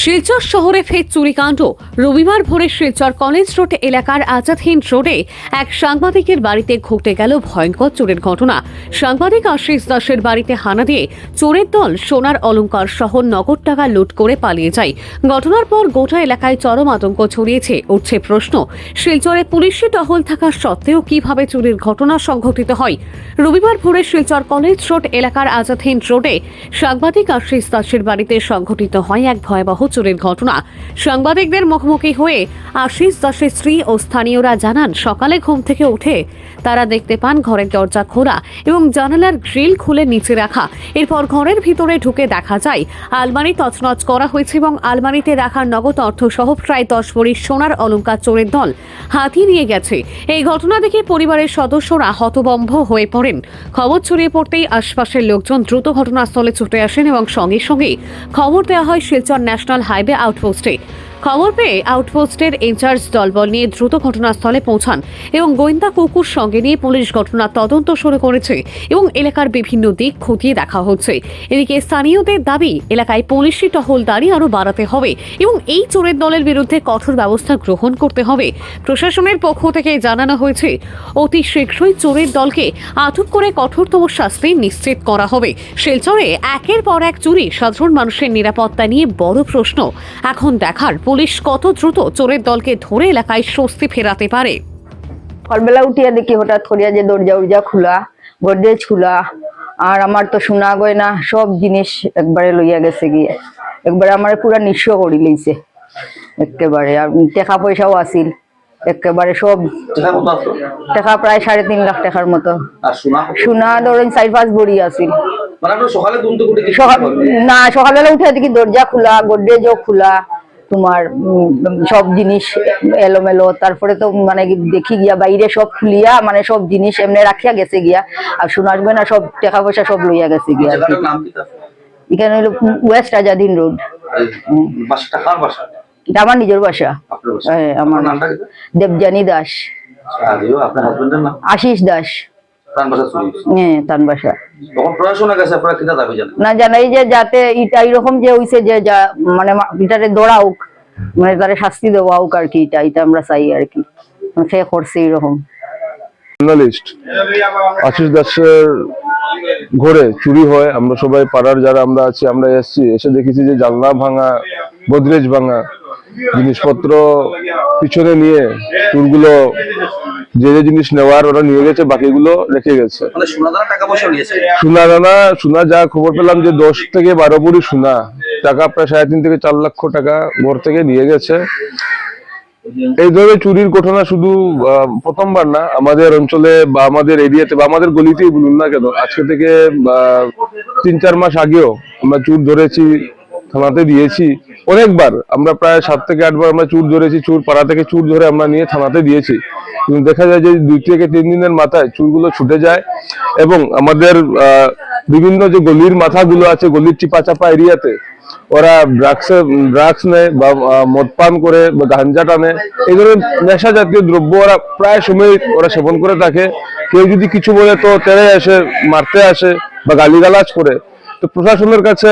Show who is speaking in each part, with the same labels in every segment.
Speaker 1: শিলচর শহরে ফের চুরিকাণ্ড। রবিবার ভোরে শিলচর কলেজ রোড এলাকার আজাদ হিন্দ রোডে এক সাংবাদিকের বাড়িতে ঘটে গেল ভয়ঙ্কর চোরের ঘটনা। সাংবাদিক আশিস দাসের বাড়িতে হানা দিয়ে চোরের দল সোনার অলংকার সহ নগদ টাকা লুট করে পালিয়ে যায়। ঘটনার পর গোটা এলাকায় চরম আতঙ্ক ছড়িয়েছে। উঠছে প্রশ্ন, শিলচরে পুলিশি টহল থাকা সত্ত্বেও কিভাবে চুরির ঘটনা সংঘটিত হয়। রবিবার ভোরে শিলচর কলেজ রোড এলাকার আজাদ হিন্দ রোডে সাংবাদিক আশিস দাসের বাড়িতে সংঘটিত হয় এক ভয়াবহ চুরির ঘটনা। সাংবাদিকদের মুখোমুখি হয়ে আশিস দাসের স্ত্রী ও স্থানীয়রা জানান, সকালে ঘুম থেকে উঠে তারা দেখতে পান ঘরের দরজা খোলা এবং জানালার গ্রিল খুলে নিচে রাখা। এরপর ঘরের ভিতরে ঢুকে দেখা যায় আলমারি তছনছ করা হয়েছে এবং আলমারিতে রাখা নগদ অর্থ সহ প্রায় 10 ভরি সোনার অলংকার চোরের দল হাতিয়ে নিয়ে গেছে। এই ঘটনা দেখে পরিবারের সদস্যরা হতভম্ব হয়ে পড়েন। খবর ছড়িয়ে পড়তেই আশপাশের লোকজন দ্রুত ঘটনাস্থলে ছুটে আসেন এবং সঙ্গে সঙ্গে খবর দেওয়া হয় শিলচর ন্যাশনাল হাইওয়ে আউটপোস্টে। খবর পেয়ে আউটপোস্টের ইনচার্জ দলবল নিয়ে দ্রুত ঘটনাস্থলে পৌঁছান এবং গোয়েন্দা কুকুর সঙ্গে নিয়ে পুলিশ ঘটনার তদন্ত শুরু করেছে এবং এলাকার বিভিন্ন দিক খতিয়ে দেখা হচ্ছে। এদিকে স্থানীয়দের দাবি, এলাকায় পুলিশি টহলদারি আরও বাড়াতে হবে এবং এই চোরের দলের বিরুদ্ধে কঠোর ব্যবস্থা গ্রহণ করতে হবে। প্রশাসনের পক্ষ থেকে জানানো হয়েছে, অতি শীঘ্রই চোরের দলকে আটক করে কঠোরতম শাস্তি নিশ্চিত করা হবে। শিলচরে একের পর এক চুরি, সাধারণ মানুষের নিরাপত্তা নিয়ে বড় প্রশ্ন। এখন দেখার পুলিশ কত দ্রুত চোরের দলকে ধরে এলাকায় স্বস্তি ফেরাতে পারে।
Speaker 2: সকালবেলা উঠিয়া দেখি হঠাৎ করিয়া যে দরজা খোলা, গডরেজ খোলা, আর আমার তো সোনা গয়না সব জিনিস একবারে লইয়া গেছে গিয়ে, একবারে আমার পুরা নিঃস্ব করি লইছে একেবারে। আর টাকা পয়সাও আছিল একেবারে সব, টাকা প্রায় 3.5 লাখ টাকার মতো। সোনা ধরেন 4-5 ভরি আছিল। না, সকালবেলা উঠে দেখি দরজা খোলা, গডরেজও খোলা, তোমার সব জিনিস এলোমেলো। তারপরে তো মানে দেখি গিয়া বাইরে সব খুলিয়া মানে সব জিনিস এমনি রাখিয়া গেছে গিয়া, আর শোনার না সব টাকা পয়সা সব লইয়া গেছে গিয়া। এখানে হলো ওয়েস্ট আজাদ হিন্দ রোড। এটা আমার নিজের বাসা। হ্যাঁ, আমার দেবযানী দাস। আশিস দাস। না জানাই যে যাতে এটা এরকম যে হইছে যে মানে এটারে দৌড়াউক, মানে তারে শাস্তি দেওয়া হোক আর কি, এটা আমরা চাই আর কি। সে করছে এরকম।
Speaker 3: জার্নালিস্ট আশিস দাসের ঘরে চুরি হয়। আমরা সবাই পাড়ার যারা আমরা আছি, আমরা এসে দেখেছি যে জানলা ভাঙা, গোদরেজ ভাঙা, জিনিসপত্র পিছনে নিয়ে চোরগুলো যে জিনিস নেওয়ার ওরা নিয়ে গেছে, বাকিগুলো রেখে গেছে। সোনা যা খবর পেলাম যে 10 থেকে 12 ভরি সোনা, টাকা প্রায় 3.5 থেকে 4 লক্ষ টাকা ঘর থেকে নিয়ে গেছে। এই ধরনের চুরির ঘটনা শুধু প্রথমবার না, আমাদের অঞ্চলে বা আমাদের এরিয়াতে বা আমাদের গলিতেই বলুন না কেন, আজকে থেকে 3-4 মাস আগেও আমরা চুর ধরেছি, থানাতে দিয়েছি অনেকবার। আমরা প্রায় 7 থেকে 8 বার আমরা চুর ধরেছি। চুর পাড়া থেকে চুর ধরে আমরা নিয়ে থানাতে দিয়েছি, কিন্তু দেখা যায় যে 2 থেকে 3 দিনের মাথায় চুরগুলো ছুটে যায়। এবং আমাদের বিভিন্ন যে গলির মাথাগুলো আছে, গলির চিপা চাপা এরিয়াতে ওরা ড্রাগস নেয় বা মদ পান করে বা গাঞ্জা টানে, এই ধরনের নেশা জাতীয় দ্রব্য ওরা প্রায় সময় ওরা সেবন করে থাকে। কেউ যদি কিছু বলে তো তেড়ে আসে, মারতে আসে বা গালিগালাজ করে। তো প্রশাসনের কাছে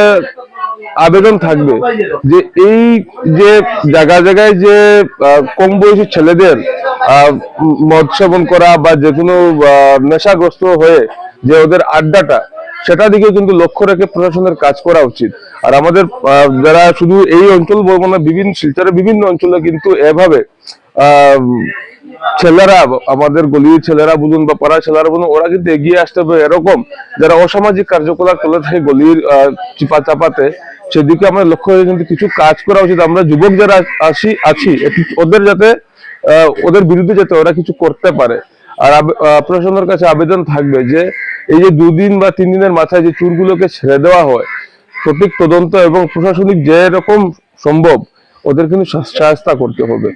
Speaker 3: আবেদন থাকবে যে এই যে জায়গায় যে কম বয়সী ছেলেদের মদ সেবন করা বা যে কোনো নেশাগ্রস্ত হয়ে যে ওদের আড্ডাটা, সেটা দিকে কিন্তু লক্ষ্য রেখে প্রশাসনের কাজ করা উচিত। আর আমাদের যারা শুধু এই অঞ্চল বলবো না, শিলচরের বিভিন্ন অঞ্চলে কিন্তু এভাবে ছেলেরা, আমাদের গলির ছেলেরা বলুন বা পাড়ার ছেলেরা বলুন, ওরা কিন্তু এগিয়ে আসতে হবে। এরকম যারা অসামাজিক কার্যকলাপ চলে থাকে গলির চিপা চাপাতে, সেদিকে আমরা লক্ষ্য রেখে কিন্তু কিছু কাজ করা উচিত। আমরা যুবক যারা আছি ওদের যাতে ওদের বিরুদ্ধে যাতে ওরা কিছু করতে পারে। আর প্রশাসনের কাছে আবেদন থাকবে যে এই যে 2 দিন বা 3 দিনের মাথায় যে চুরগুলোকে ছেড়ে দেওয়া হয়, সঠিক তদন্ত এবং প্রশাসনিক যে রকম সম্ভব ওদের কিন্তু শাস্তি করতে হবে।